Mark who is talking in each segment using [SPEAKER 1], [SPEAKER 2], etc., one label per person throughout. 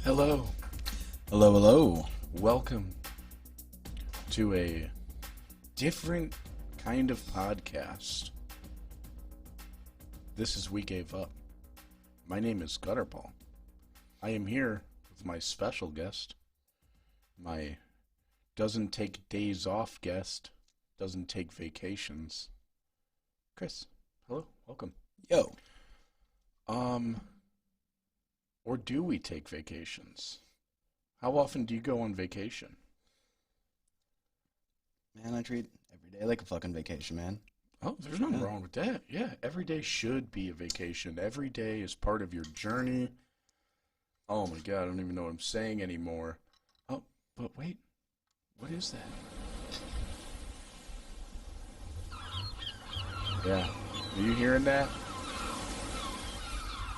[SPEAKER 1] Hello.
[SPEAKER 2] Hello, hello.
[SPEAKER 1] Welcome to a different kind of podcast. This is We Gave Up. My name is Gutterball. I am here with my special guest, my doesn't take days off guest, doesn't take vacations, Chris. Hello, welcome.
[SPEAKER 2] Yo.
[SPEAKER 1] Or do we take vacations? How often do you go on vacation?
[SPEAKER 2] Man, I treat every day like a fucking vacation, man.
[SPEAKER 1] Oh, there's nothing wrong with that. Yeah, every day should be a vacation. Every day is part of your journey. Oh my God, I don't even know what I'm saying anymore. Oh, but wait, what is that? Yeah, are you hearing that?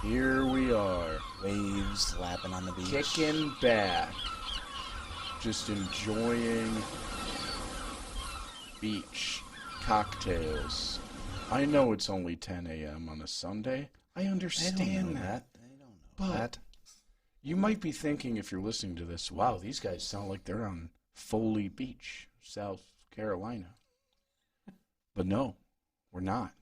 [SPEAKER 1] Here we are.
[SPEAKER 2] Waves lapping on the beach.
[SPEAKER 1] Kicking back. Just enjoying beach cocktails. I know it's only 10 a.m. on a Sunday. I understand that.
[SPEAKER 2] They don't know
[SPEAKER 1] But
[SPEAKER 2] that.
[SPEAKER 1] you might be thinking, if you're listening to this, wow, these guys sound like they're on Foley Beach, South Carolina. But no, we're not.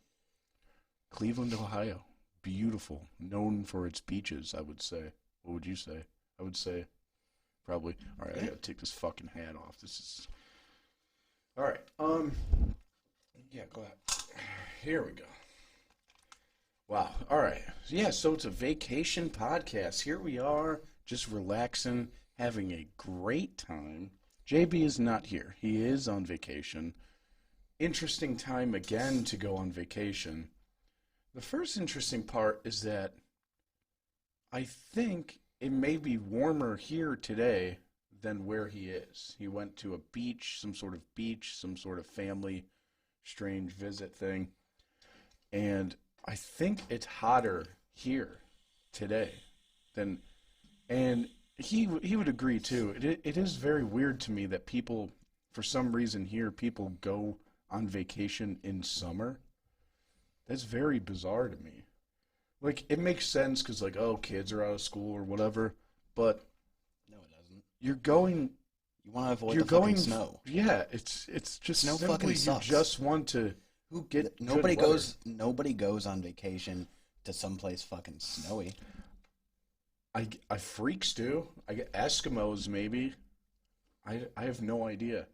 [SPEAKER 1] Cleveland, Ohio. Beautiful. Known for its beaches, I would say. What would you say? I would say probably. All right, I gotta take this fucking hat off. This is... All right. Yeah, go ahead. Here we go. Wow. All right. Yeah, so it's a vacation podcast. Here we are, just relaxing, having a great time. JB is not here. He is on vacation. Interesting time again to go on vacation. The first interesting part is that I think it may be warmer here today than where he is. He went to a beach, some sort of family strange visit thing. And I think it's hotter here today than, and he would agree too. It is very weird to me that people, for some reason here, people go on vacation in summer. That's very bizarre to me. Like, it makes sense because, like, oh, kids are out of school or whatever, but
[SPEAKER 2] No, it doesn't.
[SPEAKER 1] you're going...
[SPEAKER 2] You want to avoid
[SPEAKER 1] You're
[SPEAKER 2] the fucking
[SPEAKER 1] going...
[SPEAKER 2] snow.
[SPEAKER 1] Yeah, it's just
[SPEAKER 2] Snow
[SPEAKER 1] simply
[SPEAKER 2] fucking
[SPEAKER 1] you
[SPEAKER 2] sucks.
[SPEAKER 1] just want to get
[SPEAKER 2] Nobody
[SPEAKER 1] good weather.
[SPEAKER 2] Nobody goes on vacation to someplace fucking snowy.
[SPEAKER 1] I freaks do. I get Eskimos maybe. I have no idea.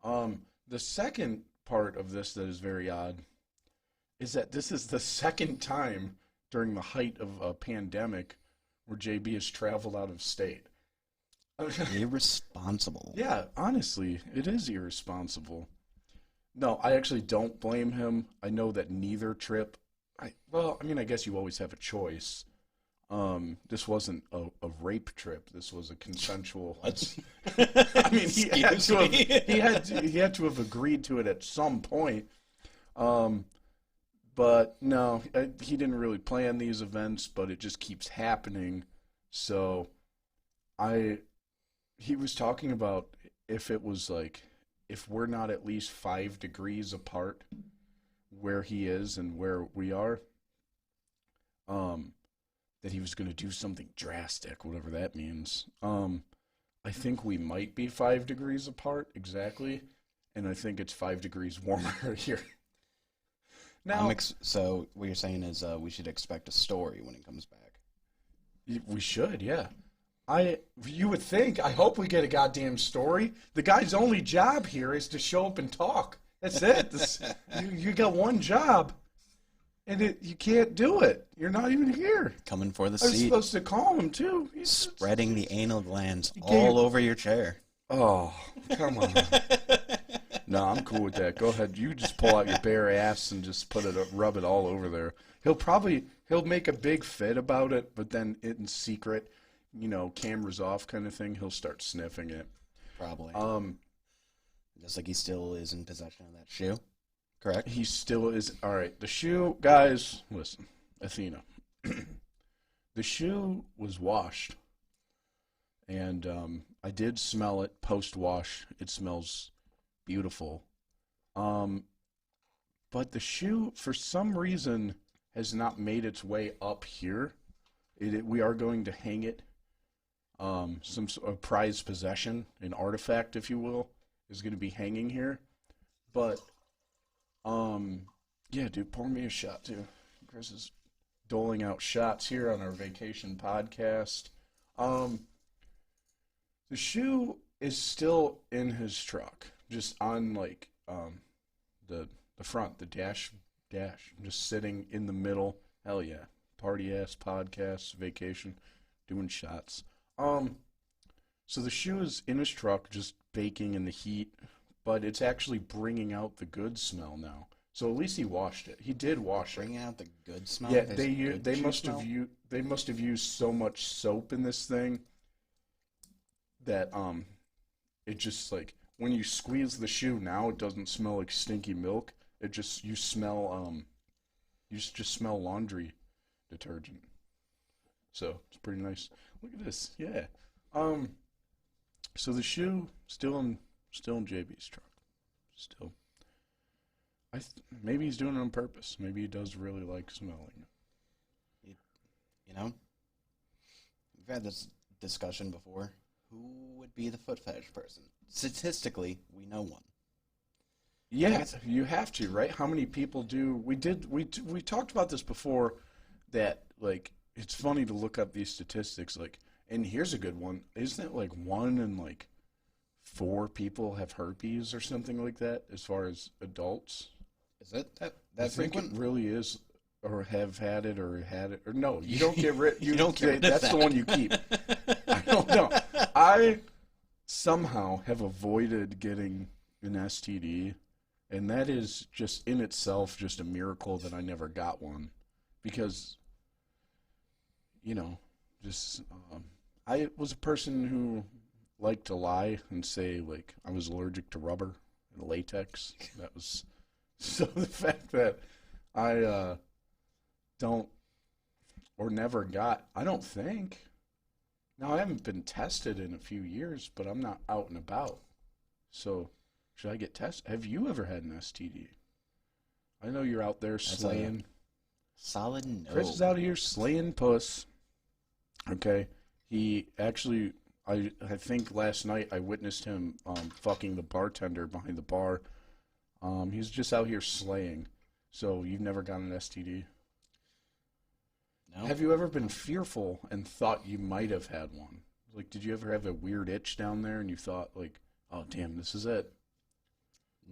[SPEAKER 1] The second part of this that is very odd is that this is the second time during the height of a pandemic where JB has traveled out of state.
[SPEAKER 2] Irresponsible.
[SPEAKER 1] Yeah, honestly, it is irresponsible. No, I actually don't blame him. I know that neither trip, I guess you always have a choice. This wasn't a rape trip. This was a consensual. I mean, he had to have agreed to it at some point. But no, he didn't really plan these events, but it just keeps happening. So he was talking about if it was like, if we're not at least 5 degrees apart where he is and where we are, that he was going to do something drastic, whatever that means. I think we might be 5 degrees apart, exactly, and I think it's 5 degrees warmer here. Now,
[SPEAKER 2] So what you're saying is we should expect a story when it comes back.
[SPEAKER 1] we should, yeah. You would think. I hope we get a goddamn story. The guy's only job here is to show up and talk. That's it. You got one job, and you can't do it. You're not even here.
[SPEAKER 2] Coming for the
[SPEAKER 1] I was
[SPEAKER 2] seat.
[SPEAKER 1] supposed to call him too.
[SPEAKER 2] Spreading the anal glands
[SPEAKER 1] can't-
[SPEAKER 2] all over your chair.
[SPEAKER 1] Oh, come on. No, I'm cool with that. Go ahead. You just pull out your bare ass and just rub it all over there. He'll make a big fit about it, but then in secret, cameras off kind of thing, he'll start sniffing it.
[SPEAKER 2] Probably. Just like he still is in possession of that shoe. Correct?
[SPEAKER 1] He still is. All right, the shoe, guys, listen, Athena. The shoe was washed, and I did smell it post-wash. It smells beautiful. But the shoe, for some reason, has not made its way up here. We are going to hang it some sort of prized possession, an artifact, if you will, is going to be hanging here. But, yeah, dude, pour me a shot, too. Chris is doling out shots here on our vacation podcast. The shoe is still in his truck, just on, like, the front, the dash, just sitting in the middle. Hell yeah. Party-ass podcast, vacation, doing shots. So the shoe is in his truck, just baking in the heat, but it's actually bringing out the good smell now. So at least he washed it. He did wash it.
[SPEAKER 2] Bringing out the good smell?
[SPEAKER 1] Yeah, they must have used so much soap in this thing that it just, like, when you squeeze the shoe now, it doesn't smell like stinky milk. It just you smell laundry detergent. So it's pretty nice. Look at this. Yeah. So the shoe still in JB's truck. Still. Maybe he's doing it on purpose. Maybe he does really like smelling it.
[SPEAKER 2] You know, we've had this discussion before. Who would be the foot fetish person? Statistically, we know one.
[SPEAKER 1] Yeah, you have to, right? How many people do? We talked about this before. That, like, it's funny to look up these statistics. Like, and here's a good one. Isn't it like 1 in like 4 people have herpes or something like that? As far as adults,
[SPEAKER 2] is it that
[SPEAKER 1] I
[SPEAKER 2] frequent?
[SPEAKER 1] think it really is, or have had it, or no. You don't get rid.
[SPEAKER 2] You don't get rid of
[SPEAKER 1] That's the one you keep. I don't know. I somehow have avoided getting an STD, and that is just in itself just a miracle that I never got one, because, you know, just I was a person who liked to lie and say, like, I was allergic to rubber and latex. That was so the fact that I don't or never got, I don't think. Now, I haven't been tested in a few years, but I'm not out and about. So, should I get tested? Have you ever had an STD? I know you're out there slaying.
[SPEAKER 2] Solid no.
[SPEAKER 1] Chris is out here slaying puss. Okay. He actually, I think last night I witnessed him fucking the bartender behind the bar. He's just out here slaying. So, you've never gotten an STD?
[SPEAKER 2] No.
[SPEAKER 1] Have you ever been fearful and thought you might have had one? Like, did you ever have a weird itch down there and you thought, like, oh, damn, this is it?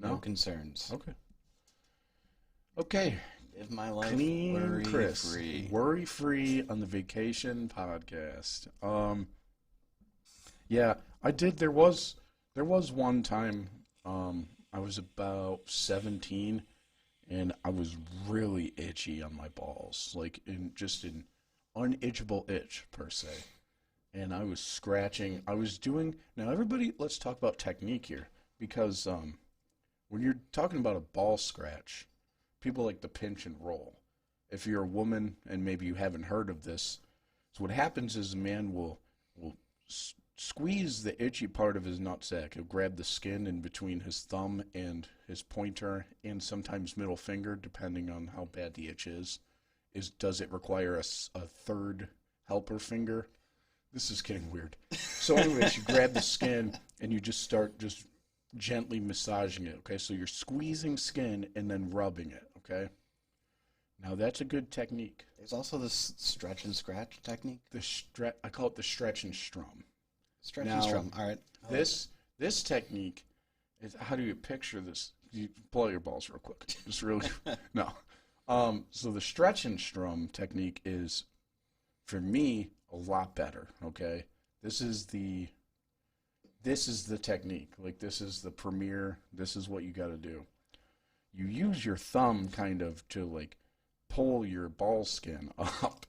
[SPEAKER 2] No concerns.
[SPEAKER 1] Okay. Okay.
[SPEAKER 2] Live my life
[SPEAKER 1] Clean Chris.
[SPEAKER 2] worry-free.
[SPEAKER 1] Worry-free on the Vacation Podcast. Yeah, I did. There was one time I was about 17, and I was really itchy on my balls, like an unitchable itch per se. And I was scratching. I was doing. Now, everybody, let's talk about technique here, because when you're talking about a ball scratch, people like to pinch and roll. If you're a woman and maybe you haven't heard of this, so what happens is a man will squeeze the itchy part of his nutsack. He'll grab the skin in between his thumb and his pointer and sometimes middle finger, depending on how bad the itch is. Does it require a third helper finger? This is getting weird. So anyways, you grab the skin and you just start just gently massaging it, okay? So you're squeezing skin and then rubbing it, okay? Now that's a good technique.
[SPEAKER 2] There's also this stretch and scratch technique.
[SPEAKER 1] I call it the stretch and strum.
[SPEAKER 2] Stretch and strum. All right.
[SPEAKER 1] This technique is, how do you picture this? You pull out your balls real quick. Just really no. So the stretch and strum technique is, for me, a lot better. Okay, this is the technique. Like, this is the premier. This is what you got to do. You use your thumb kind of to, like, pull your ball skin up,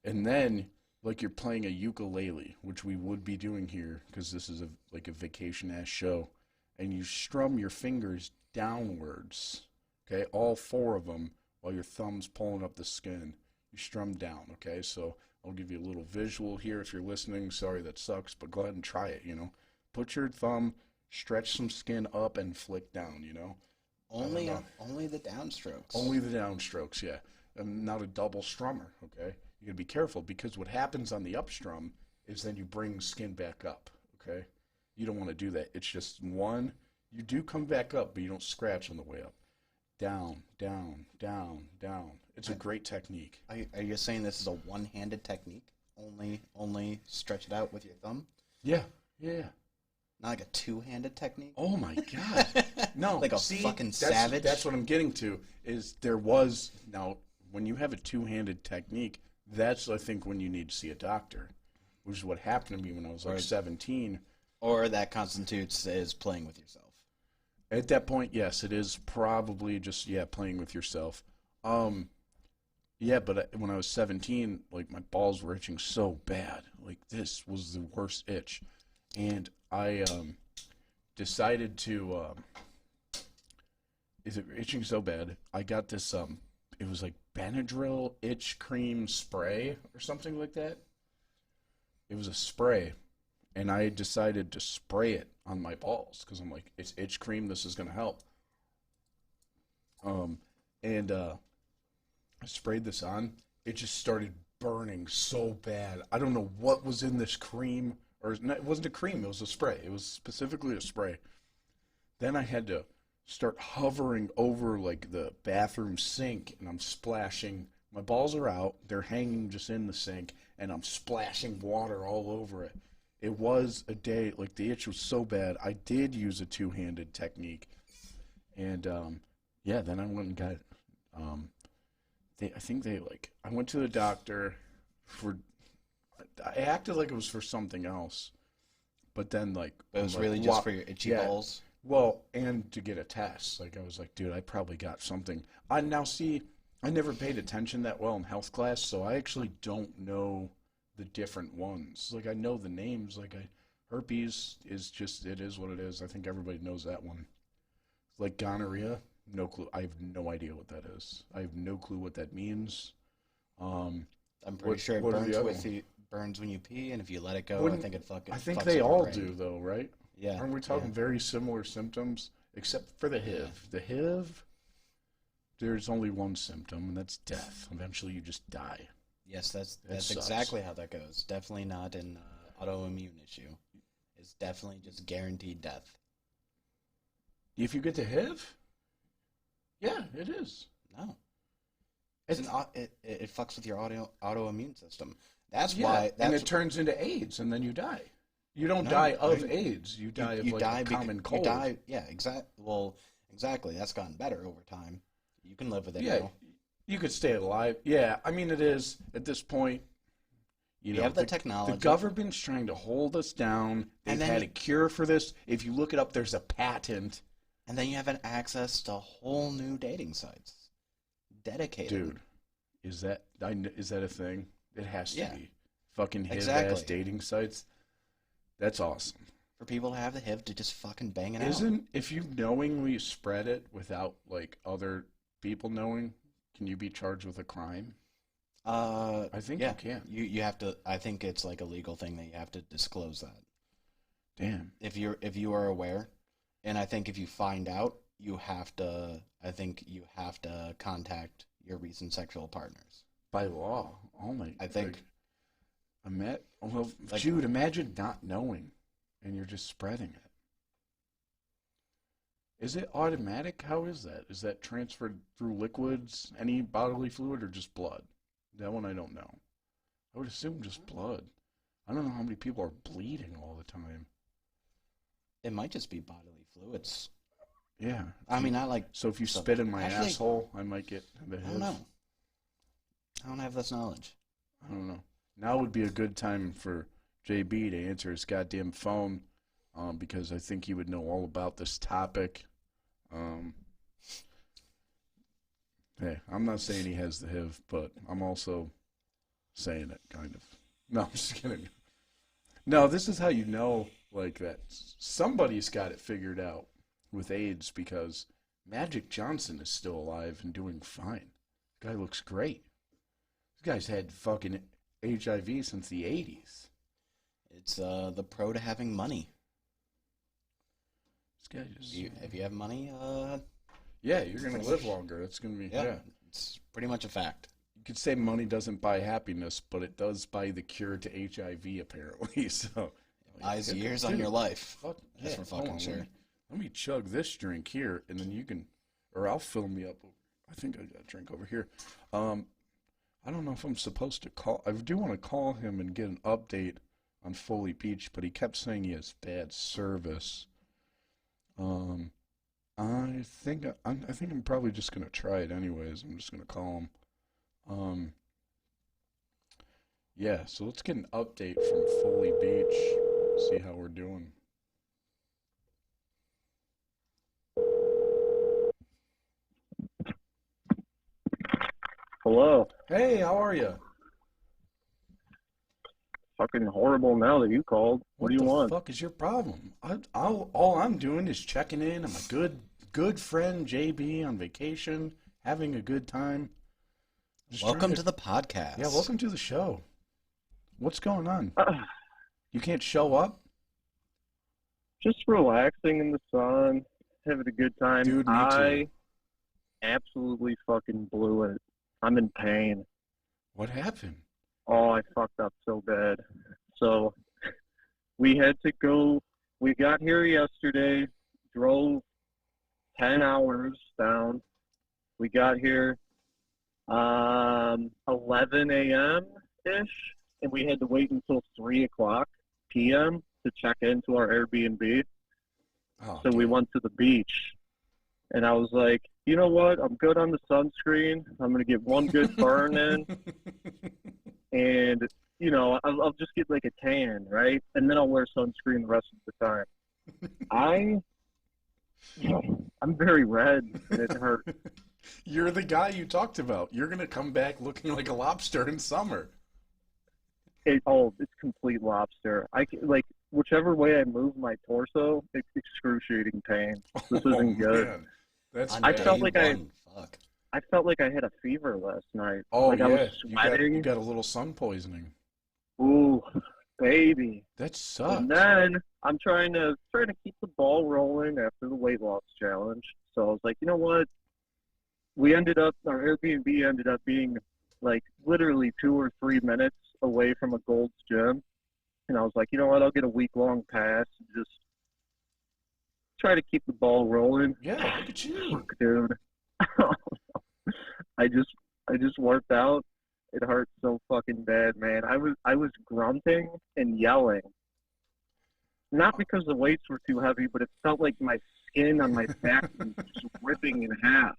[SPEAKER 1] and then, like, you're playing a ukulele, which we would be doing here because this is a vacation-ass show, and you strum your fingers downwards, okay, all 4 of them, while your thumb's pulling up the skin. You strum down, okay? So I'll give you a little visual here if you're listening. Sorry, that sucks, but go ahead and try it, you know. Put your thumb, stretch some skin up, and flick down, you know.
[SPEAKER 2] Only the downstrokes.
[SPEAKER 1] Only the downstrokes, yeah. I'm not a double strummer, okay? You got to be careful, because what happens on the upstrum is then you bring skin back up, okay? You don't want to do that. It's just one. You do come back up, but you don't scratch on the way up. Down, down, down, down. It's a great technique.
[SPEAKER 2] Are you saying this is a one-handed technique? Only stretch it out with your thumb?
[SPEAKER 1] Yeah, yeah.
[SPEAKER 2] Not like a two-handed technique?
[SPEAKER 1] Oh my god. No,
[SPEAKER 2] Like a fucking savage?
[SPEAKER 1] That's what I'm getting to, is there was, now, when you have a two-handed technique, that's, I think, when you need to see a doctor, which is what happened to me when I was like 17.
[SPEAKER 2] Or that constitutes as playing with yourself.
[SPEAKER 1] At that point, yes, it is probably just, playing with yourself. Yeah, but when I was 17, like, my balls were itching so bad. Like, this was the worst itch. And I decided to, is it itching so bad? I got this, it was like Benadryl itch cream spray or something like that. It was a spray. And I decided to spray it on my balls because I'm like, it's itch cream. This is going to help. I sprayed this on. It just started burning so bad. I don't know what was in this cream. Or no, it wasn't a cream. It was a spray. It was specifically a spray. Then I had to start hovering over like the bathroom sink, and I'm splashing. My balls are out. They're hanging just in the sink, and I'm splashing water all over it. It was a day, like the itch was so bad, I did use a two-handed technique. And, then I went and got, I went to the doctor I acted like it was for something else. But then, like.
[SPEAKER 2] It was really just for your itchy balls?
[SPEAKER 1] Well, and to get a test. Like, I was like, dude, I probably got something. I never paid attention that well in health class, so I actually don't know the different ones. Like, I know the names. Like, herpes is just, it is what it is. I think everybody knows that one. Like gonorrhea, no clue. I have no idea what that is. I have no clue what that means.
[SPEAKER 2] I'm pretty sure it burns when you pee, and if you let it go, I think it fucking.
[SPEAKER 1] I think they all do, though, right?
[SPEAKER 2] Yeah.
[SPEAKER 1] Aren't we talking very similar symptoms, except for the HIV? The HIV, there's only one symptom, and that's death. Eventually, you just die.
[SPEAKER 2] Yes, that's exactly how that goes. Definitely not an autoimmune issue. It's definitely just guaranteed death.
[SPEAKER 1] If you get the HIV? Yeah, it is.
[SPEAKER 2] No. It fucks with your autoimmune system. That's why.
[SPEAKER 1] And it turns into AIDS, and then you die. You don't die of AIDS. You die of a common cold.
[SPEAKER 2] Exactly. Well, exactly. That's gotten better over time. You can live with it now.
[SPEAKER 1] You could stay alive. Yeah, I mean, it is, at this point,
[SPEAKER 2] you have the technology.
[SPEAKER 1] The government's trying to hold us down. They've had a cure for this. If you look it up, there's a patent.
[SPEAKER 2] And then you have access to whole new dating sites. Dedicated.
[SPEAKER 1] Dude, is that a thing? It has to be. Fucking HIV-ass dating sites. That's awesome.
[SPEAKER 2] For people to have the HIV to just fucking bang it out.
[SPEAKER 1] If you knowingly spread it without, like, other people knowing, can you be charged with a crime? I think you can.
[SPEAKER 2] You have to. I think it's like a legal thing that you have to disclose that.
[SPEAKER 1] Damn.
[SPEAKER 2] If you are aware, and I think if you find out, you have to. I think you have to contact your recent sexual partners
[SPEAKER 1] by law. Oh my!
[SPEAKER 2] I think.
[SPEAKER 1] Dude, imagine not knowing, and you're just spreading it. Is it automatic? How is that? Is that transferred through liquids, any bodily fluid, or just blood? That one I don't know. I would assume just blood. I don't know how many people are bleeding all the time.
[SPEAKER 2] It might just be bodily fluids.
[SPEAKER 1] Yeah.
[SPEAKER 2] I mean, I like...
[SPEAKER 1] So if you spit in my asshole, I might get the HIV.
[SPEAKER 2] I don't know. I don't have this knowledge.
[SPEAKER 1] I don't know. Now would be a good time for JB to answer his goddamn phone, because I think he would know all about this topic. Hey, I'm not saying he has the HIV, but I'm also saying it, kind of. No, I'm just kidding. No, this is how you know, like, that somebody's got it figured out with AIDS, because Magic Johnson is still alive and doing fine. The guy looks great. This guy's had fucking HIV since the 80s.
[SPEAKER 2] It's the pro to having money.
[SPEAKER 1] This guy just...
[SPEAKER 2] If you have money,
[SPEAKER 1] yeah, you're going to live longer. It's going to be... Yeah.
[SPEAKER 2] It's pretty much a fact.
[SPEAKER 1] could say money doesn't buy happiness, but it does buy the cure to HIV, apparently. So,
[SPEAKER 2] Eyes, years on your life.
[SPEAKER 1] fuck,
[SPEAKER 2] That's for fucking
[SPEAKER 1] hold on,
[SPEAKER 2] sure.
[SPEAKER 1] let me chug this drink here, and then you can, or I'll fill me up. I think I got a drink over here. I don't know if I'm supposed to call. I do want to call him and get an update on Foley Beach, but he kept saying he has bad service. I think I'm probably just gonna try it anyways. I'm just gonna call him. Yeah. So let's get an update from Foley Beach. See how we're doing.
[SPEAKER 3] Hello.
[SPEAKER 1] Hey, how are you?
[SPEAKER 3] Fucking horrible now that you called. What do you want?
[SPEAKER 1] What the fuck is your problem? All I'm doing is checking in. I'm a good friend, JB, on vacation, having a good time. Just
[SPEAKER 2] Welcome
[SPEAKER 1] trying
[SPEAKER 2] to the podcast.
[SPEAKER 1] Yeah, welcome to the show. What's going on? You can't show up?
[SPEAKER 3] Just relaxing in the sun, having a good time.
[SPEAKER 1] Dude, me too.
[SPEAKER 3] I absolutely fucking blew it. I'm in pain.
[SPEAKER 1] What happened?
[SPEAKER 3] Oh, I fucked up so bad. So we had to go. We got here yesterday, drove 10 hours down. We got here 11 a.m.-ish, and we had to wait until 3 o'clock p.m. to check into our Airbnb.
[SPEAKER 1] Oh,
[SPEAKER 3] So we
[SPEAKER 1] dude.
[SPEAKER 3] went to the beach, and I was like, you know what? I'm good on the sunscreen. I'm going to get one good burn in, and, you know, I'll just get like a tan, right? And then I'll wear sunscreen the rest of the time. I'm very red, and it hurt.
[SPEAKER 1] You're the guy you talked about. You're going to come back looking like a lobster in summer.
[SPEAKER 3] It's complete lobster. Like, whichever way I move my torso, it's excruciating pain. This isn't good.
[SPEAKER 1] Man. That's
[SPEAKER 2] On
[SPEAKER 3] I
[SPEAKER 1] bad.
[SPEAKER 3] felt
[SPEAKER 2] day
[SPEAKER 3] like
[SPEAKER 2] one, fuck.
[SPEAKER 3] I felt like I had a fever last night.
[SPEAKER 1] Oh,
[SPEAKER 3] like
[SPEAKER 1] yeah.
[SPEAKER 3] I was
[SPEAKER 1] You
[SPEAKER 3] sweating.
[SPEAKER 1] got a little sun poisoning.
[SPEAKER 3] Ooh, baby.
[SPEAKER 1] That sucks.
[SPEAKER 3] And then I'm trying to keep the ball rolling after the weight loss challenge. So I was like, you know what? Our Airbnb ended up being like literally 2 or 3 minutes away from a Gold's Gym. And I was like, you know what? I'll get a week-long pass and just try to keep the ball rolling.
[SPEAKER 1] Yeah, look at you.
[SPEAKER 3] Fuck, dude. I just worked out. It hurt so fucking bad, man. I was grunting and yelling. Not because the weights were too heavy, but it felt like my skin on my back was just ripping in half.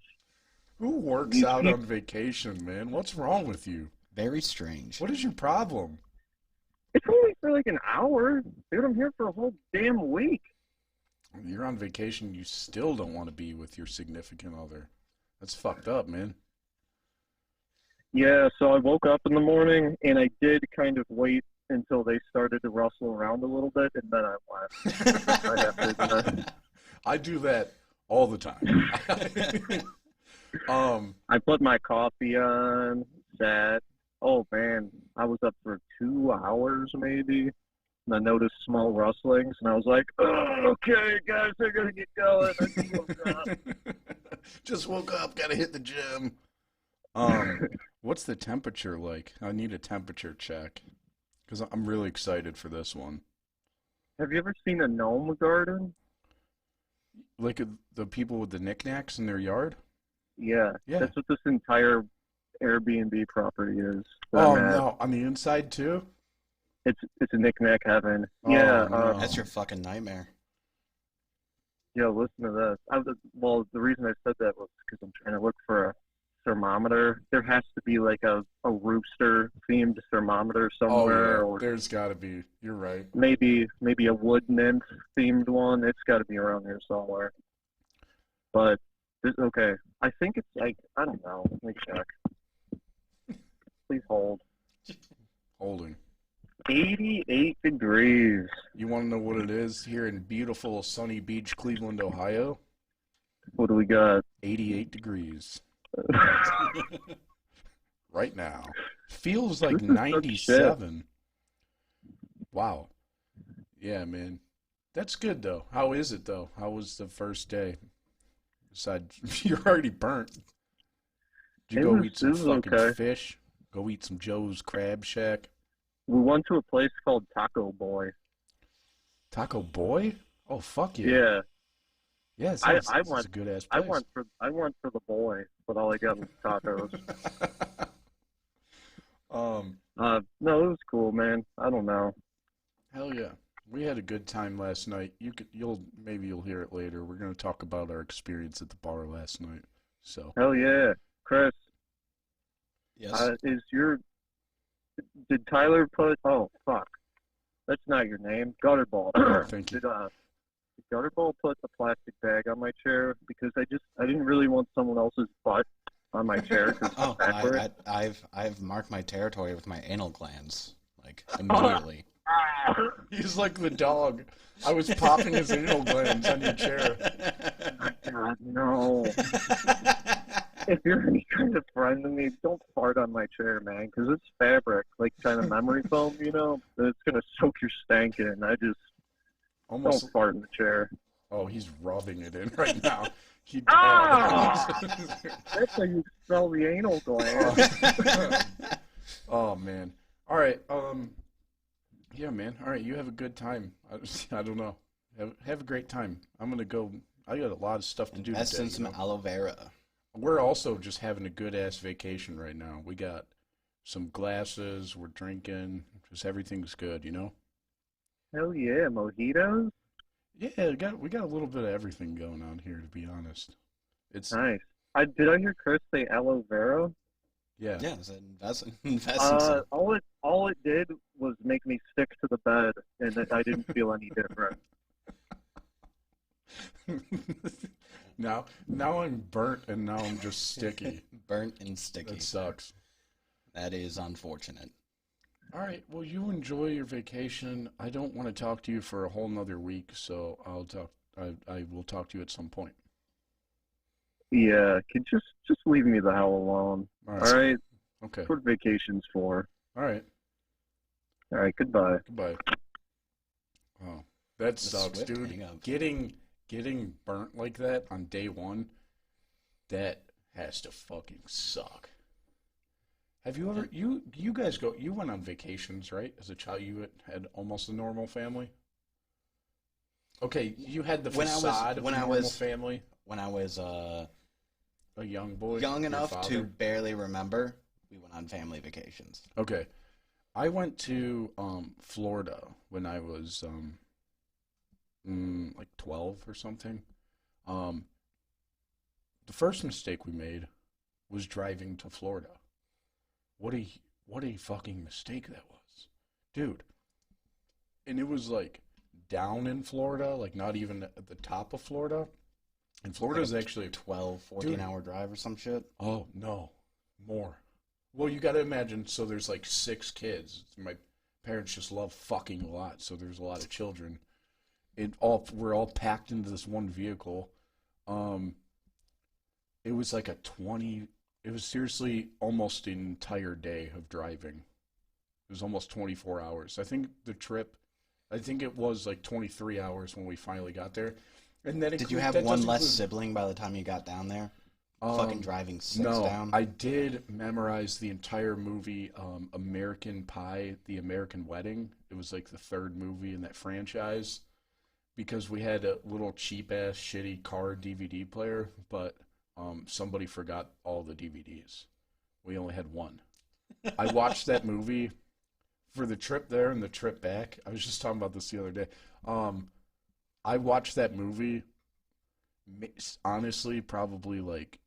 [SPEAKER 1] Who works out on vacation, man? What's wrong with you?
[SPEAKER 2] Very strange.
[SPEAKER 1] What is your problem?
[SPEAKER 3] It's only for like an hour. Dude, I'm here for a whole damn week.
[SPEAKER 1] You're on vacation, you still don't want to be with your significant other. That's fucked up, man.
[SPEAKER 3] Yeah, so I woke up in the morning, and I did kind of wait until they started to rustle around a little bit, and then I left. I have to admit.
[SPEAKER 1] I do that all the time.
[SPEAKER 3] I put my coffee on, sat. Oh, man, I was up for 2 hours maybe, and I noticed small rustlings, and I was like, oh, okay, guys, I gotta get going. I just woke up.
[SPEAKER 1] Just woke up, gotta hit the gym. What's the temperature like? I need a temperature check, because I'm really excited for this one.
[SPEAKER 3] Have you ever seen a gnome garden?
[SPEAKER 1] Like the people with the knickknacks in their yard?
[SPEAKER 3] Yeah,
[SPEAKER 1] Yeah.
[SPEAKER 3] that's what this entire Airbnb property is.
[SPEAKER 1] Oh, no, on the inside too?
[SPEAKER 3] It's a knick-knack heaven.
[SPEAKER 1] Oh,
[SPEAKER 3] Yeah,
[SPEAKER 1] no.
[SPEAKER 2] That's your fucking nightmare.
[SPEAKER 3] yeah. Listen to this. The reason I said that was because I'm trying to look for a thermometer. There has to be like a rooster-themed thermometer
[SPEAKER 1] Oh,
[SPEAKER 3] somewhere,
[SPEAKER 1] yeah,
[SPEAKER 3] or
[SPEAKER 1] there's gotta be. You're right.
[SPEAKER 3] maybe a wood nymph-themed one. It's got to be around here somewhere. But okay, I think it's like I don't know. Let me check. Please hold.
[SPEAKER 1] Holding.
[SPEAKER 3] 88 degrees.
[SPEAKER 1] You want to know what it is here in beautiful sunny beach, Cleveland, Ohio?
[SPEAKER 3] What do we got?
[SPEAKER 1] 88 degrees. Right now. Feels like
[SPEAKER 3] This is such
[SPEAKER 1] 97. Wow. Yeah, man. That's good, though. How is it, though? How was the first day? Besides, you're already burnt. Did you go eat
[SPEAKER 3] it
[SPEAKER 1] some
[SPEAKER 3] was
[SPEAKER 1] fucking
[SPEAKER 3] okay.
[SPEAKER 1] fish? Go eat some Joe's Crab Shack?
[SPEAKER 3] We went to a place called Taco Boy.
[SPEAKER 1] Taco Boy? Oh, fuck yeah.
[SPEAKER 3] Yeah,
[SPEAKER 1] Yeah, it
[SPEAKER 3] I
[SPEAKER 1] sounds
[SPEAKER 3] I
[SPEAKER 1] it's
[SPEAKER 3] went
[SPEAKER 1] a good ass
[SPEAKER 3] I
[SPEAKER 1] place.
[SPEAKER 3] went for I went for the boy, but all I got was tacos.
[SPEAKER 1] um,
[SPEAKER 3] No, it was cool, man. I don't know.
[SPEAKER 1] Hell yeah. We had a good time last night. Maybe you'll hear it later. We're gonna talk about our experience at the bar last night. So,
[SPEAKER 3] Hell yeah, Chris.
[SPEAKER 2] Yes.
[SPEAKER 3] Is your did Tyler put? Oh fuck, that's not your name. Gutterball.
[SPEAKER 1] oh, thank you.
[SPEAKER 3] Did Gutterball put a plastic bag on my chair because I didn't really want someone else's butt on my chair because
[SPEAKER 2] Oh,
[SPEAKER 3] it's backward.
[SPEAKER 2] I've marked my territory with my anal glands, like, immediately.
[SPEAKER 1] He's like the dog. I was popping his anal glands on your chair.
[SPEAKER 3] God, no. If you're any kind of friend to me, don't fart on my chair, man, because it's fabric, like kind of memory foam, It's gonna soak your stank in. I just
[SPEAKER 1] Almost.
[SPEAKER 3] don't fart in the chair.
[SPEAKER 1] Oh, he's rubbing it in right now.
[SPEAKER 3] Ah! That's how you smell the anal gland.
[SPEAKER 1] Oh man. All right. Yeah, man. All right. You have a good time. I don't know. Have a great time. I'm gonna go. I got a lot of stuff to do
[SPEAKER 2] Invest
[SPEAKER 1] today.
[SPEAKER 2] in some aloe vera.
[SPEAKER 1] We're also just having a good ass vacation right now. We got some glasses. We're drinking. Just everything's good.
[SPEAKER 3] Hell yeah, mojitos.
[SPEAKER 1] Yeah, we got a little bit of everything going on here. To be honest, it's
[SPEAKER 3] Nice. Did I hear Chris say aloe vera?
[SPEAKER 1] yeah.
[SPEAKER 2] Yeah, so invest in some.
[SPEAKER 3] All it did was make me stick to the bed, and I didn't feel any different.
[SPEAKER 1] Now I'm burnt and now I'm just sticky.
[SPEAKER 2] Burnt and sticky.
[SPEAKER 1] That sucks.
[SPEAKER 2] That is unfortunate.
[SPEAKER 1] All right, well, you enjoy your vacation. I don't want to talk to you for a whole nother week, so I will talk to you at some point.
[SPEAKER 3] Yeah, just leave me the hell alone.
[SPEAKER 1] All
[SPEAKER 3] All
[SPEAKER 1] right.
[SPEAKER 3] right,
[SPEAKER 1] Okay.
[SPEAKER 3] that's what vacation's for.
[SPEAKER 1] All right.
[SPEAKER 3] All right, goodbye.
[SPEAKER 1] Goodbye. Oh, that
[SPEAKER 2] The
[SPEAKER 1] sucks,
[SPEAKER 2] swift
[SPEAKER 1] dude.
[SPEAKER 2] hang up.
[SPEAKER 1] Getting burnt like that on day one, that has to fucking suck. Have you ever you guys you went on vacations, right? As a child, you had almost a normal family. Okay, you had the facade of a normal family.
[SPEAKER 2] When I was
[SPEAKER 1] A young boy,
[SPEAKER 2] young
[SPEAKER 1] your
[SPEAKER 2] enough to
[SPEAKER 1] father?
[SPEAKER 2] barely remember, we went on family vacations.
[SPEAKER 1] Okay, I went to Florida when I was like 12 or something. The first mistake we made was driving to Florida. What a fucking mistake that was, dude. And it was like down in Florida, like not even at the top of Florida. And Florida is actually
[SPEAKER 2] 12, 14-hour drive or some shit.
[SPEAKER 1] Oh, no. More. Well, you got to imagine, so there's like 6 kids. My parents just love fucking a lot, so there's a lot of children. We're all packed into this one vehicle. It was like it was seriously almost an entire day of driving. It was almost 24 hours. I think it was like 23 hours when we finally got there. And then
[SPEAKER 2] Did you have one less sibling by the time you got down there? Fucking driving 6 down?
[SPEAKER 1] I did memorize the entire movie, American Pie, The American Wedding. It was like the 3rd movie in that franchise because we had a little cheap-ass, shitty car DVD player, but somebody forgot all the DVDs. We only had one. I watched that movie for the trip there and the trip back. I was just talking about this the other day. I watched that movie, honestly, probably like,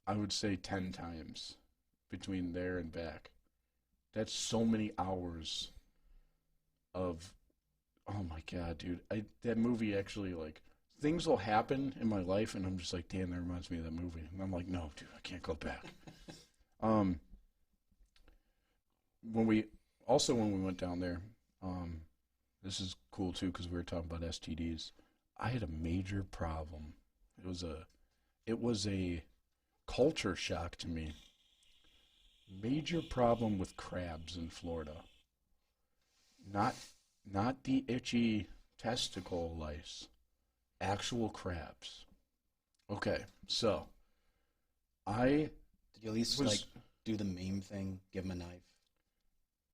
[SPEAKER 1] I would say 10 times between there and back. That's so many hours of, oh my God, dude. That movie actually, like, things will happen in my life, and I'm just like, damn, that reminds me of that movie. And I'm like, no, dude, I can't go back. When we went down there, this is cool too because we were talking about STDs. I had a major problem. It was a culture shock to me. Major problem with crabs in Florida. Not the itchy testicle lice. Actual crabs. Okay, so I
[SPEAKER 2] Did you at least
[SPEAKER 1] Was-
[SPEAKER 2] like do the meme thing? Give him a knife.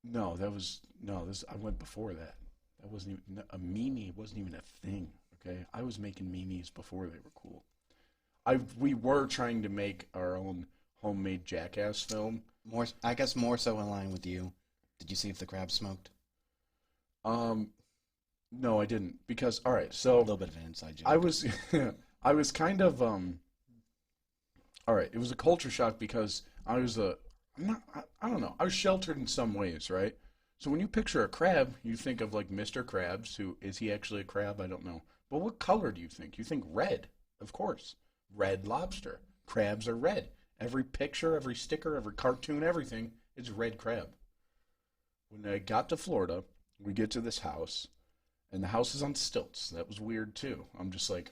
[SPEAKER 1] No, this I went before that. That wasn't even a meme. Wasn't even a thing. Okay, I was making memes before they were cool. We were trying to make our own homemade Jackass film.
[SPEAKER 2] I guess more so in line with you. Did you see if the crab smoked?
[SPEAKER 1] No, I didn't because all right.
[SPEAKER 2] A
[SPEAKER 1] So
[SPEAKER 2] little bit of an inside joke.
[SPEAKER 1] I was I was kind of all right. It was a culture shock because I was I don't know. I was sheltered in some ways, right? So when you picture a crab, you think of like Mr. Krabs. Who is he actually a crab? I don't know. But what color do you think? You think red, of course. Red lobster. Crabs are red. Every picture, every sticker, every cartoon, everything is red crab. When I got to Florida, we get to this house, and the house is on stilts. That was weird too. I'm just like,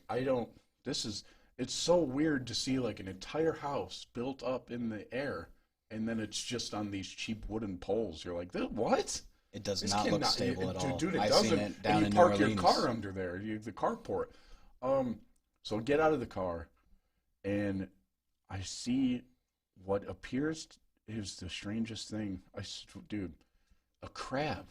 [SPEAKER 1] it's so weird to see like an entire house built up in the air, and then it's just on these cheap wooden poles. You're like, what?
[SPEAKER 2] It does
[SPEAKER 1] This
[SPEAKER 2] not look
[SPEAKER 1] cannot-
[SPEAKER 2] stable at all.
[SPEAKER 1] Dude, it
[SPEAKER 2] I've
[SPEAKER 1] doesn't.
[SPEAKER 2] seen it down
[SPEAKER 1] and
[SPEAKER 2] in
[SPEAKER 1] you
[SPEAKER 2] New
[SPEAKER 1] park your
[SPEAKER 2] Orleans.
[SPEAKER 1] car under there, the carport. So I get out of the car, and I see what appears is the strangest thing. Dude, a crab.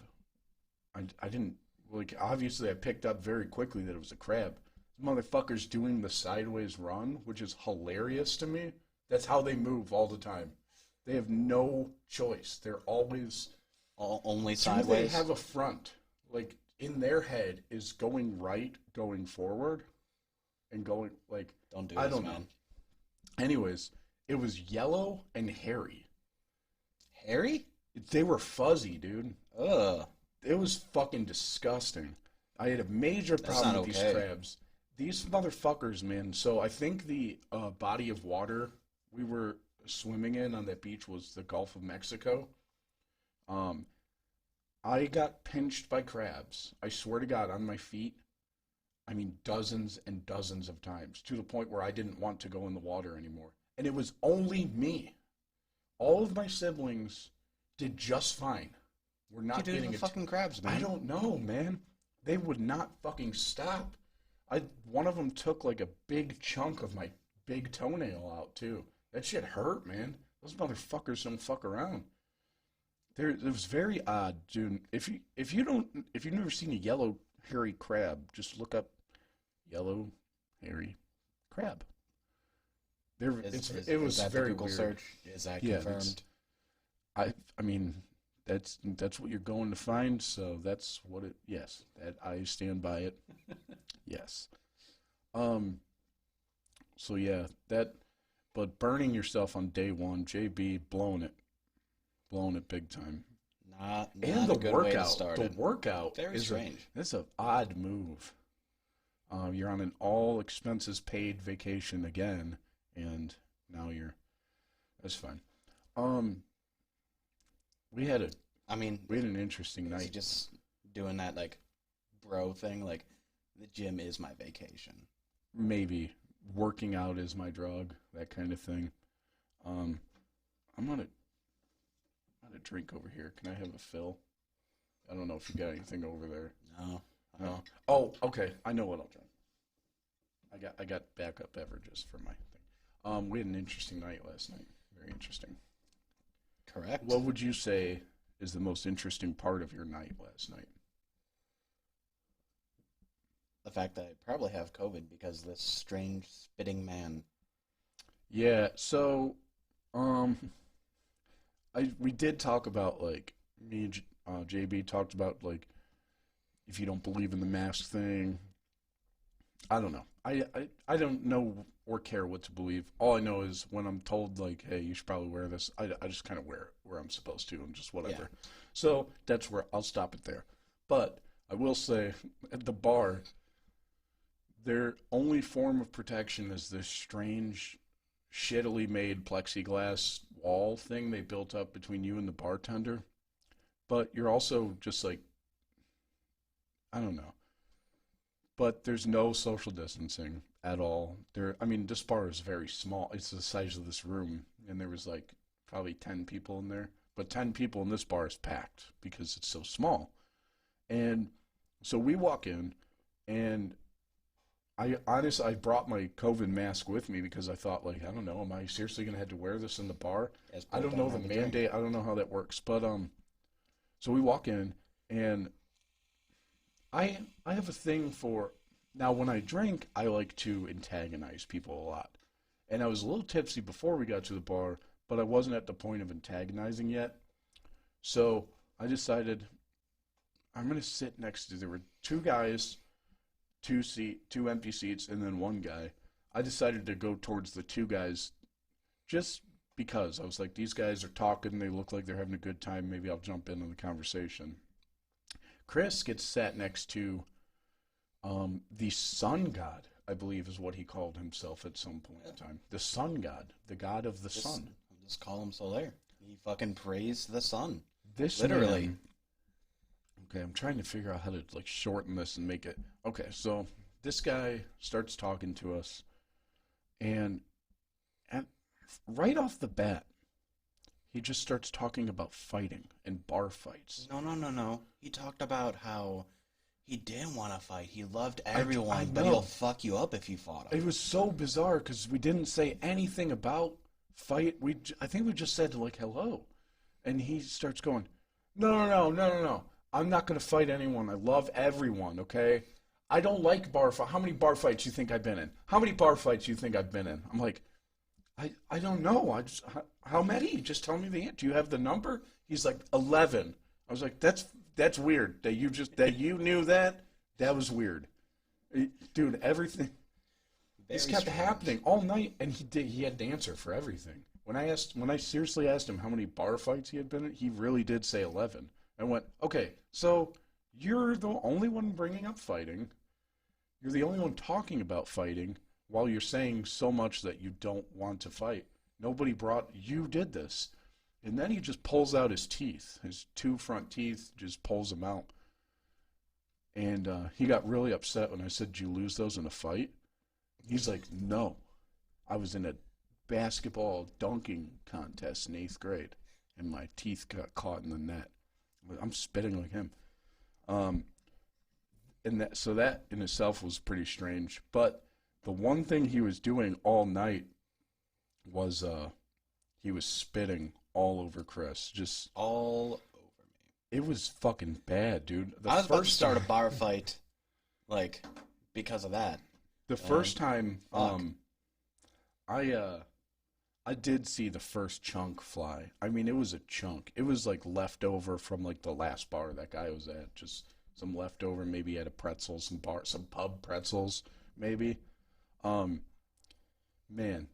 [SPEAKER 1] I didn't, like, obviously I picked up very quickly that it was a crab. This motherfucker's doing the sideways run, which is hilarious to me. That's how they move all the time. They have no choice. They're always...
[SPEAKER 2] Only
[SPEAKER 1] Do
[SPEAKER 2] sideways.
[SPEAKER 1] they have a front? Like, in their head is going right, going forward, and going, like...
[SPEAKER 2] Don't do
[SPEAKER 1] I
[SPEAKER 2] this,
[SPEAKER 1] don't
[SPEAKER 2] man.
[SPEAKER 1] know. Anyways, it was yellow and hairy.
[SPEAKER 2] Harry?
[SPEAKER 1] They were fuzzy, dude.
[SPEAKER 2] Ugh.
[SPEAKER 1] It was fucking disgusting. I had a major
[SPEAKER 2] That's
[SPEAKER 1] problem
[SPEAKER 2] not
[SPEAKER 1] with
[SPEAKER 2] okay.
[SPEAKER 1] these crabs. These motherfuckers, man. So I think the body of water we were swimming in on that beach was the Gulf of Mexico. I got pinched by crabs. I swear to God, on my feet. I mean, dozens and dozens of times, to the point where I didn't want to go in the water anymore. And it was only me. All of my siblings did just fine. We're not
[SPEAKER 2] What you do
[SPEAKER 1] getting
[SPEAKER 2] to the fucking crabs, man?
[SPEAKER 1] I don't know, man. They would not fucking stop. One of them took like a big chunk of my big toenail out too. That shit hurt, man. Those motherfuckers don't fuck around. It was very odd, dude. If you've never seen a yellow hairy crab, just look up yellow hairy crab. It was
[SPEAKER 2] that
[SPEAKER 1] very
[SPEAKER 2] the Google
[SPEAKER 1] weird.
[SPEAKER 2] search? Is that
[SPEAKER 1] Yeah,
[SPEAKER 2] confirmed?
[SPEAKER 1] I mean, that's what you're going to find. So that's what it. Yes, that I stand by it. Yes. So yeah, that. But burning yourself on day one, JB, blowing it big time.
[SPEAKER 2] Not
[SPEAKER 1] And
[SPEAKER 2] a
[SPEAKER 1] the
[SPEAKER 2] good way to
[SPEAKER 1] workout,
[SPEAKER 2] start it.
[SPEAKER 1] Very
[SPEAKER 2] Very strange.
[SPEAKER 1] That's an odd move. You're on an all expenses paid vacation again, and now that's fine. We had an interesting
[SPEAKER 2] is he
[SPEAKER 1] night.
[SPEAKER 2] just doing that like bro thing? Like the gym is my vacation.
[SPEAKER 1] Maybe working out is my drug, that kind of thing. I'm gonna drink over here. Can I have a fill? I don't know if you got anything over there.
[SPEAKER 2] No.
[SPEAKER 1] No. Oh, okay. I know what I'll drink. I got backup beverages for my thing. We had an interesting night last night. Very interesting.
[SPEAKER 2] Correct.
[SPEAKER 1] What would you say is the most interesting part of your night last night?
[SPEAKER 2] The fact that I probably have COVID because this strange spitting man.
[SPEAKER 1] Yeah, so we did talk about, like, me and JB talked about, like, if you don't believe in the mask thing. I don't know. I don't know or care what to believe. All I know is when I'm told, like, hey, you should probably wear this, I just kind of wear it where I'm supposed to and just whatever.
[SPEAKER 2] Yeah.
[SPEAKER 1] So that's where I'll stop it there. But I will say, at the bar, their only form of protection is this strange, shittily made plexiglass wall thing they built up between you and the bartender. But you're also just like, I don't know. But there's no social distancing at all. This bar is very small. It's the size of this room, and there was like probably 10 people in there. But 10 people in this bar is packed because it's so small. And so we walk in, and I brought my COVID mask with me because I thought, like, I don't know, am I seriously gonna have to wear this in the bar? I don't know the mandate. I don't know how that works. But so we walk in, and I have a thing for now. When I drink, I like to antagonize people a lot, and I was a little tipsy before we got to the bar, but I wasn't at the point of antagonizing yet. So I decided I'm gonna sit next to. There were two guys. Two empty seats, and then one guy. I decided to go towards the two guys just because. I was like, these guys are talking, they look like they're having a good time, maybe I'll jump in on the conversation. Chris gets sat next to the sun god, I believe is what he called himself at some point in time. The sun god, the god of the sun.
[SPEAKER 2] Just call him Soler. He fucking praised the sun.
[SPEAKER 1] This
[SPEAKER 2] literally.
[SPEAKER 1] Man, okay, I'm trying to figure out how to like shorten this and make it. Okay, so this guy starts talking to us, and right off the bat, he just starts talking about fighting and bar fights.
[SPEAKER 2] No. He talked about how he didn't want to fight. He loved everyone, but
[SPEAKER 1] know.
[SPEAKER 2] he'll fuck you up if you fought him.
[SPEAKER 1] It was so bizarre because we didn't say anything about fight. I think we just said like hello, and he starts going, no. I'm not going to fight anyone. I love everyone, okay? I don't like bar fights. How many bar fights you think I've been in? How many bar fights you think I've been in? I'm like, I don't know. How many? Just tell me the answer. Do you have the number? He's like, 11. I was like, that's weird. That you knew that? That was weird. Dude, everything. This kept happening all night, and he had an answer for everything. When I seriously asked him how many bar fights he had been in, he really did say 11. I went, okay, so you're the only one bringing up fighting. You're the only one talking about fighting while you're saying so much that you don't want to fight. You did this. And then he just pulls out his teeth. His two front teeth, just pulls them out. And he got really upset when I said, did you lose those in a fight? He's like, no. I was in a basketball dunking contest in 8th grade, and my teeth got caught in the net. I'm spitting like him. And that in itself was pretty strange. But the one thing he was doing all night was he was spitting all over Chris. Just
[SPEAKER 2] all over me.
[SPEAKER 1] It was fucking bad, dude.
[SPEAKER 2] I was about to start a bar fight, like, because of that.
[SPEAKER 1] The first time I did see the first chunk fly. I mean, it was a chunk. It was like leftover from like the last bar that guy was at. Just some leftover. Maybe he had a pretzel, some pub pretzels, maybe. Man,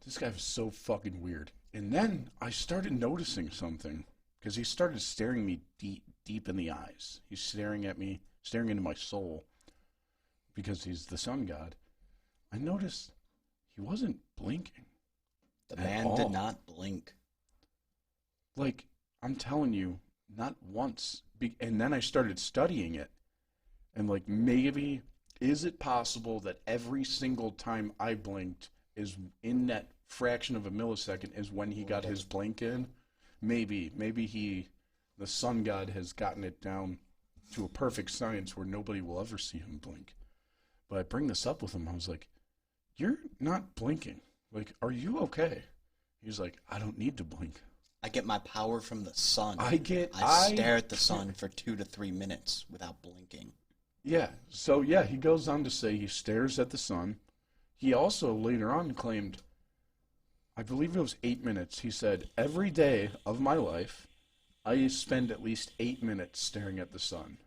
[SPEAKER 1] this guy was so fucking weird. And then I started noticing something because he started staring me deep in the eyes. He's staring at me, staring into my soul because he's the sun god. I noticed he wasn't blinking.
[SPEAKER 2] The man did not blink.
[SPEAKER 1] Like, I'm telling you, not once. And then I started studying it. And, like, maybe, is it possible that every single time I blinked is in that fraction of a millisecond is when he got his blink in? Maybe the sun god has gotten it down to a perfect science where nobody will ever see him blink. But I bring this up with him. I was like, you're not blinking. Like, are you okay? He's like, I don't need to blink.
[SPEAKER 2] I get my power from the sun.
[SPEAKER 1] I
[SPEAKER 2] stare at the sun for 2 to 3 minutes without blinking.
[SPEAKER 1] Yeah. So, yeah, he goes on to say he stares at the sun. He also later on claimed, I believe it was 8 minutes. He said, every day of my life, I spend at least 8 minutes staring at the sun.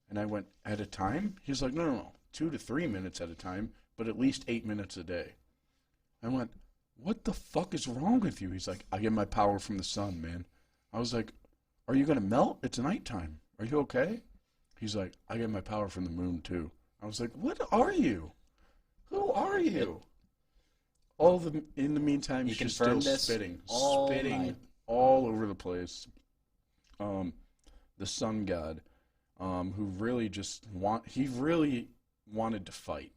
[SPEAKER 1] And I went, at a time? He's like, no. 2 to 3 minutes at a time, but at least 8 minutes a day. I went, what the fuck is wrong with you? He's like, I get my power from the sun, man. I was like, are you going to melt? It's nighttime. Are you okay? He's like, I get my power from the moon, too. I was like, what are you? Who are you? In the meantime, he's just still spitting all over the place. The sun god, who really really wanted to fight.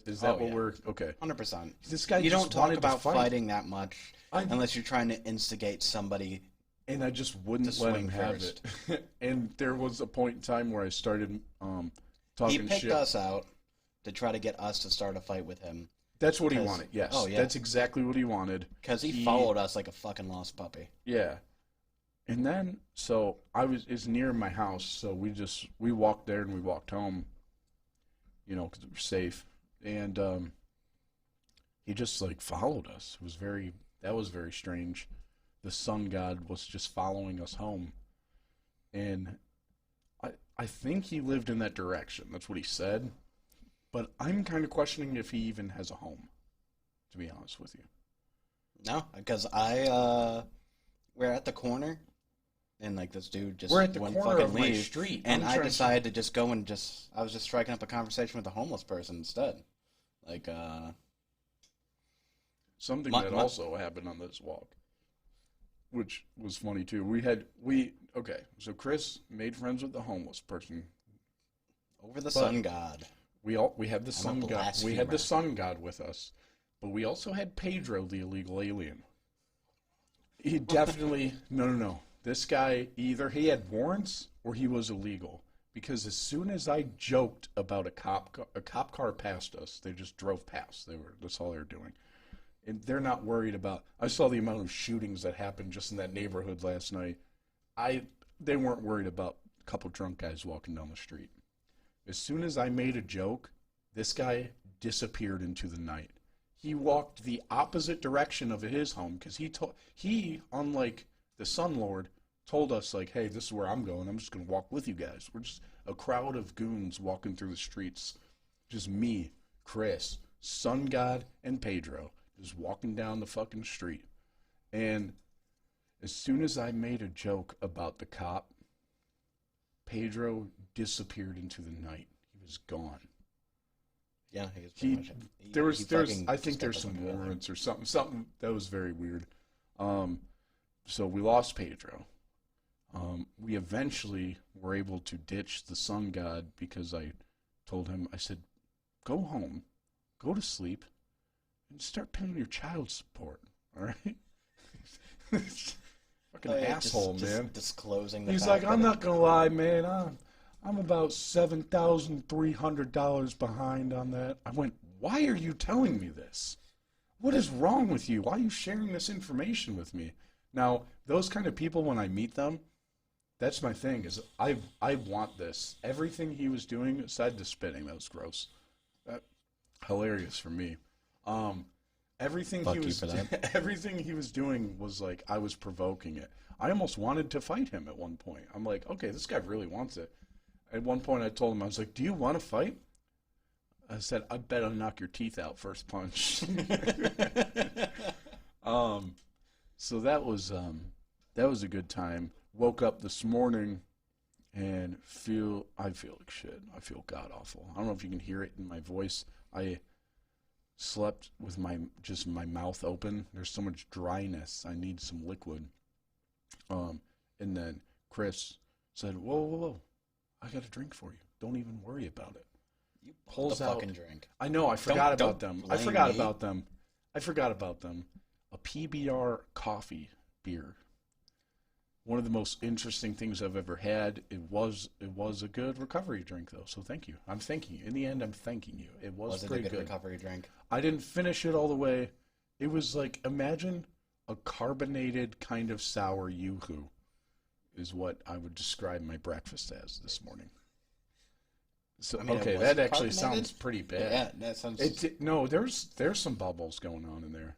[SPEAKER 1] Is that what we're okay?
[SPEAKER 2] 100%.
[SPEAKER 1] This guy
[SPEAKER 2] you
[SPEAKER 1] just
[SPEAKER 2] don't talk about fighting that much unless you're trying to instigate somebody.
[SPEAKER 1] And I just wouldn't let him have it. And there was a point in time where I started talking shit.
[SPEAKER 2] He picked us out to try to get us to start a fight with him.
[SPEAKER 1] That's what he wanted, yes.
[SPEAKER 2] Oh, yeah.
[SPEAKER 1] That's exactly what he wanted.
[SPEAKER 2] Because he followed us like a fucking lost puppy.
[SPEAKER 1] Yeah. And then, so it's near my house, so we walked there and we walked home, you know, because we were safe. And he just, like, followed us. That was very strange. The sun god was just following us home. And I think he lived in that direction. That's what he said. But I'm kind of questioning if he even has a home, to be honest with you.
[SPEAKER 2] No, because we're at the corner, and like this dude just
[SPEAKER 1] We're at the
[SPEAKER 2] wouldn't
[SPEAKER 1] corner
[SPEAKER 2] fucking
[SPEAKER 1] of my
[SPEAKER 2] leave,
[SPEAKER 1] street.
[SPEAKER 2] and I decided to just go and I was just striking up a conversation with a homeless person instead. Like,
[SPEAKER 1] something that also happened on this walk, which was funny too. Okay, so Chris made friends with the homeless person.
[SPEAKER 2] Over the sun god.
[SPEAKER 1] We had the sun god. We had the sun god with us, but we also had Pedro, the illegal alien. He definitely no. This guy, either he had warrants or he was illegal. Because as soon as I joked about a cop car passed us, they just drove past. That's all they were doing. And they're not worried about. I saw the amount of shootings that happened just in that neighborhood last night. They weren't worried about a couple drunk guys walking down the street. As soon as I made a joke, this guy disappeared into the night. He walked the opposite direction of his home because he, unlike the Sun Lord, told us, like, hey, this is where I'm going. I'm just going to walk with you guys. We're just a crowd of goons walking through the streets. Just me, Chris, Sun God, and Pedro just walking down the fucking street. And as soon as I made a joke about the cop, Pedro disappeared into the night. He was gone.
[SPEAKER 2] Yeah, he was
[SPEAKER 1] I think there's some warrants or something that was very weird. So we lost Pedro. We eventually were able to ditch the sun god because I told him, I said, go home, go to sleep, and start paying your child support, all right? Fucking asshole, man.
[SPEAKER 2] Disclosing the
[SPEAKER 1] He's
[SPEAKER 2] fact
[SPEAKER 1] like, I'm not going to lie, man. I'm about $7,300 behind on that. I went, why are you telling me this? What is wrong with you? Why are you sharing this information with me? Now, those kind of people, when I meet them, that's my thing, is I want this. Everything he was doing, aside the spitting, that was gross. Hilarious for me. Everything he was doing was like, I was provoking it. I almost wanted to fight him at one point. I'm like, okay, this guy really wants it. At one point I told him, I was like, do you want to fight? I said, I bet I'll knock your teeth out first punch. So that was a good time. Woke up this morning and I feel like shit. I feel god awful. I don't know if you can hear it in my voice. I slept with my mouth open. There's so much dryness. I need some liquid. And then Chris said, whoa, I got a drink for you. Don't even worry about it.
[SPEAKER 2] You pulls out fucking drink.
[SPEAKER 1] I know, I forgot about them. I forgot about them. A PBR coffee beer. One of the most interesting things I've ever had. It was a good recovery drink, though, so thank you. I'm thanking you. In the end, I'm thanking you. It was pretty
[SPEAKER 2] a good recovery drink?
[SPEAKER 1] I didn't finish it all the way. It was like, imagine a carbonated kind of sour Yoo-hoo is what I would describe my breakfast as this morning. So okay, that actually sounds pretty bad.
[SPEAKER 2] Yeah, that sounds.
[SPEAKER 1] No, there's some bubbles going on in there,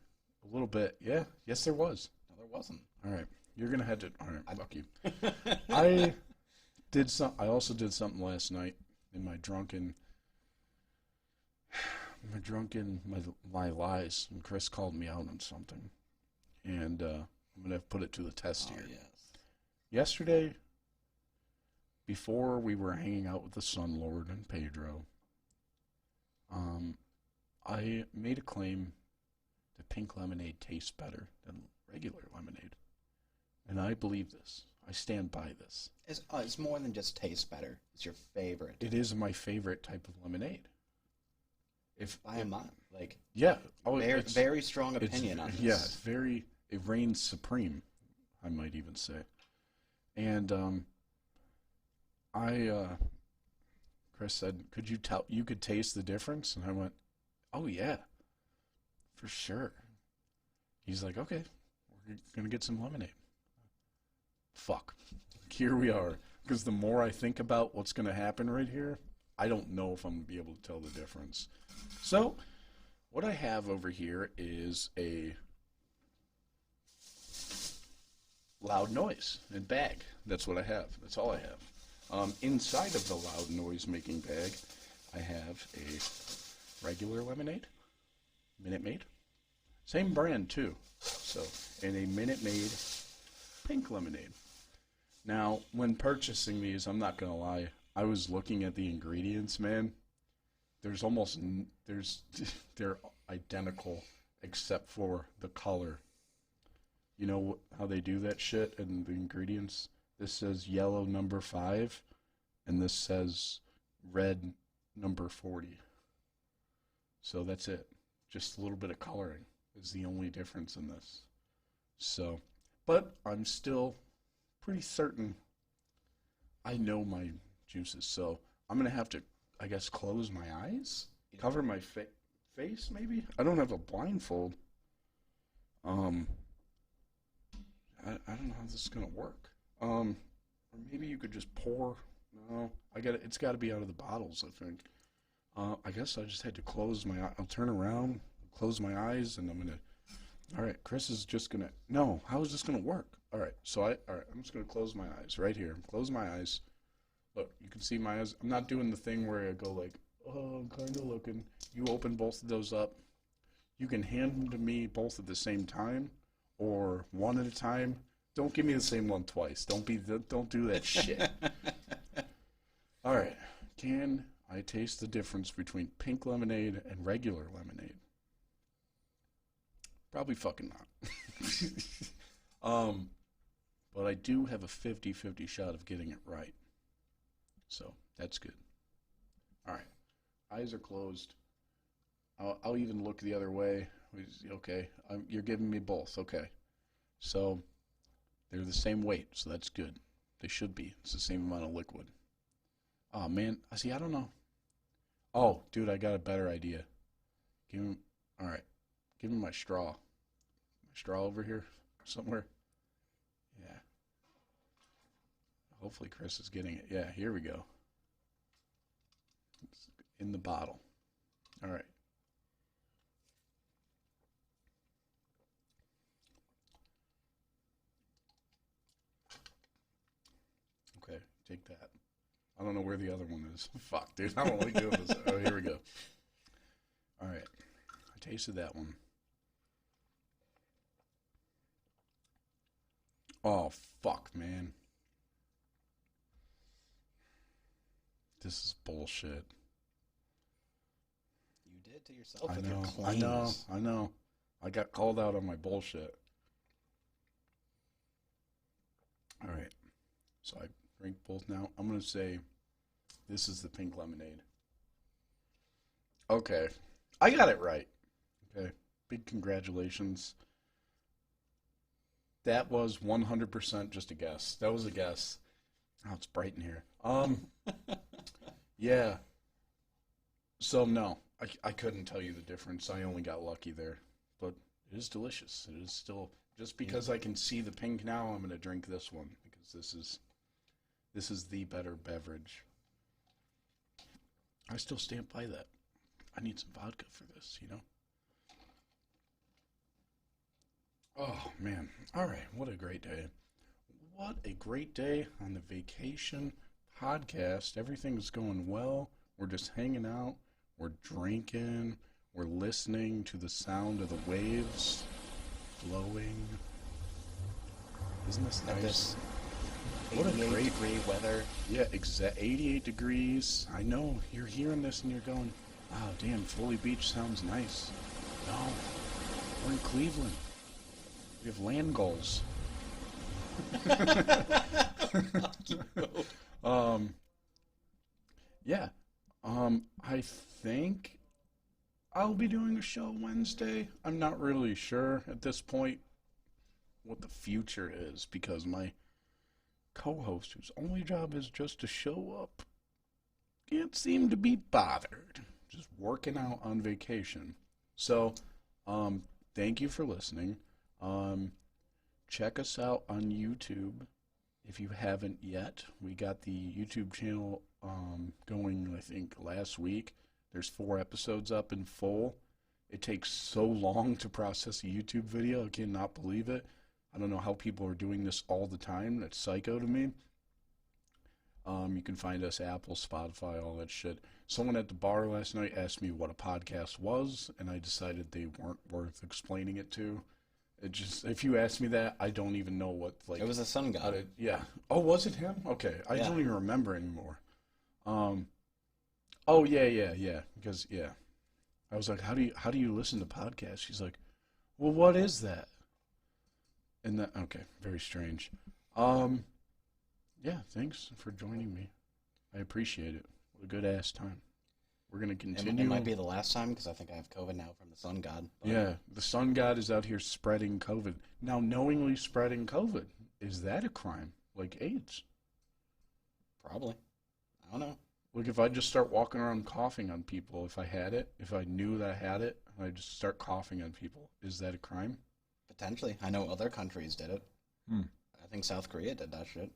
[SPEAKER 1] a little bit. Yeah, yes, there was.
[SPEAKER 2] No, there wasn't.
[SPEAKER 1] All right, you're gonna have to. All right, fuck you. I also did something last night in my lies, and Chris called me out on something, and I'm gonna put it to the test here.
[SPEAKER 2] Yes.
[SPEAKER 1] Yesterday, before we were hanging out with the Sun Lord and Pedro, I made a claim that pink lemonade tastes better than regular lemonade. And I believe this. I stand by this.
[SPEAKER 2] It's more than just tastes better. It's your favorite.
[SPEAKER 1] It is my favorite type of lemonade.
[SPEAKER 2] I am not. Like,
[SPEAKER 1] yeah.
[SPEAKER 2] Very strong opinion on this.
[SPEAKER 1] Yeah, it reigns supreme, I might even say. And Chris said, "Could you tell? You could taste the difference?" And I went, "Oh yeah, for sure." He's like, "Okay, we're gonna get some lemonade." Fuck. Here we are. Because the more I think about what's gonna happen right here, I don't know if I'm gonna be able to tell the difference. So, what I have over here is a loud noise and bag. That's what I have. That's all I have. Inside of the loud noise making bag, I have a regular lemonade, Minute Maid, same brand too. So, and a Minute Maid pink lemonade. Now, when purchasing these, I'm not gonna lie, I was looking at the ingredients, man. They're identical except for the color. You know how they do that shit and the ingredients? This says yellow number 5, and this says red number 40. So that's it. Just a little bit of coloring is the only difference in this. So, but I'm still pretty certain I know my juices. So I'm going to have to, I guess, close my eyes, cover my face maybe. I don't have a blindfold. I don't know how this is gonna work. Or maybe you could just pour. No, it's got to be out of the bottles, I think. I guess I just had to close my. I'll turn around, close my eyes, and I'm gonna. All right, Chris is just gonna. No, how is this gonna work? All right, I'm just gonna close my eyes right here. Close my eyes. Look, you can see my eyes. I'm not doing the thing where I go like, oh, I'm kind of looking. You open both of those up. You can hand them to me both at the same time, or one at a time. Don't give me the same one twice. Don't do that shit. All right. Can I taste the difference between pink lemonade and regular lemonade? Probably fucking not. But I do have a 50-50 shot of getting it right. So that's good. All right. Eyes are closed. I'll even look the other way. Okay. You're giving me both. Okay. So they're the same weight, so that's good. They should be. It's the same amount of liquid. Oh, man. See, I don't know. Oh, dude, I got a better idea. All right. Give him my straw. My straw over here somewhere. Yeah. Hopefully Chris is getting it. Yeah, here we go. It's in the bottle. All right. Okay, take that. I don't know where the other one is. Fuck, dude. I don't like doing this. Oh, here we go. All right. I tasted that one. Oh, fuck, man. This is bullshit.
[SPEAKER 2] You did to yourself
[SPEAKER 1] I
[SPEAKER 2] with
[SPEAKER 1] know,
[SPEAKER 2] your
[SPEAKER 1] I know,
[SPEAKER 2] claims.
[SPEAKER 1] I know. I got called out on my bullshit. All right. So I drink both now. I'm going to say this is the pink lemonade. Okay. I got it right. Okay. Big congratulations. That was 100% just a guess. That was a guess. Oh, it's bright in here. Yeah. So no, I couldn't tell you the difference. I only got lucky there. But it is delicious. It is still, just because I can see the pink now, I'm going to drink this one because this is the better beverage. I still stand by that. I need some vodka for this, you know? Oh, man. All right. What a great day. What a great day on the vacation podcast. Everything's going well. We're just hanging out. We're drinking. We're listening to the sound of the waves flowing. Isn't this
[SPEAKER 2] At
[SPEAKER 1] nice?
[SPEAKER 2] this
[SPEAKER 1] What a
[SPEAKER 2] 88
[SPEAKER 1] great
[SPEAKER 2] degree weather.
[SPEAKER 1] Yeah, 88 degrees. I know. You're hearing this and you're going, wow, damn, Foley Beach sounds nice. No, we're in Cleveland. We have land goals. Yeah. I think I'll be doing a show Wednesday. I'm not really sure at this point what the future is because my co-host, whose only job is just to show up, can't seem to be bothered. Just working out on vacation. So, thank you for listening. Check us out on YouTube if you haven't yet. We got the YouTube channel going, I think, last week. There's 4 episodes up in full. It takes so long to process a YouTube video. I cannot believe it. I don't know how people are doing this all the time. That's psycho to me. You can find us Apple, Spotify, all that shit. Someone at the bar last night asked me what a podcast was, and I decided they weren't worth explaining it to. It just, if you ask me that, I don't even know what, like...
[SPEAKER 2] It was a sun god.
[SPEAKER 1] Yeah. Oh, was it him? Okay. I don't even remember anymore. Oh, yeah. Because, yeah. I was like, how do you listen to podcasts? She's like, well, what is that? And that, okay, very strange. Yeah, thanks for joining me. I appreciate it. What a good-ass time. We're going to continue.
[SPEAKER 2] It might be the last time because I think I have COVID now from the sun god. But...
[SPEAKER 1] Yeah, the sun god is out here spreading COVID. Now, knowingly spreading COVID, is that a crime? Like AIDS?
[SPEAKER 2] Probably. I don't know.
[SPEAKER 1] Like, if I just start walking around coughing on people, if I had it, if I knew that I had it, and I just start coughing on people, is that a crime?
[SPEAKER 2] Potentially. I know other countries did it. I think South Korea did that shit.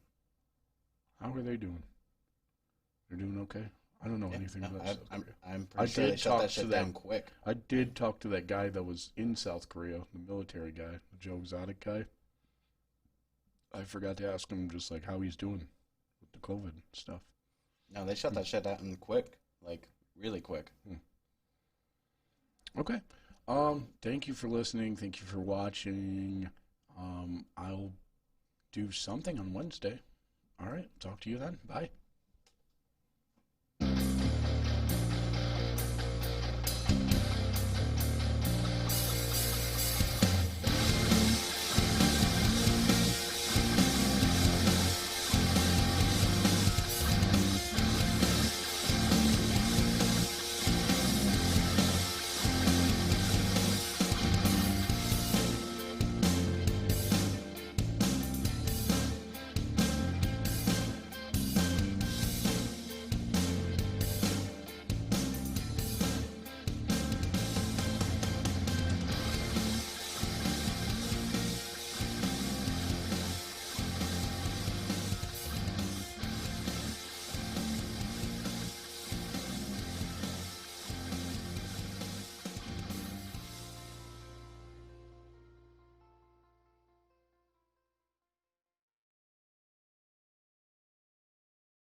[SPEAKER 1] How are they doing? They're doing okay? I don't know anything about South Korea.
[SPEAKER 2] I'm pretty sure they shut that shit down quick.
[SPEAKER 1] I did talk to that guy that was in South Korea, the military guy, the Joe Exotic guy. I forgot to ask him just like how he's doing with the COVID stuff.
[SPEAKER 2] No, they shut that shit down quick. Like, really quick.
[SPEAKER 1] Okay. Thank you for listening. Thank you for watching. I'll do something on Wednesday. All right. Talk to you then. Bye.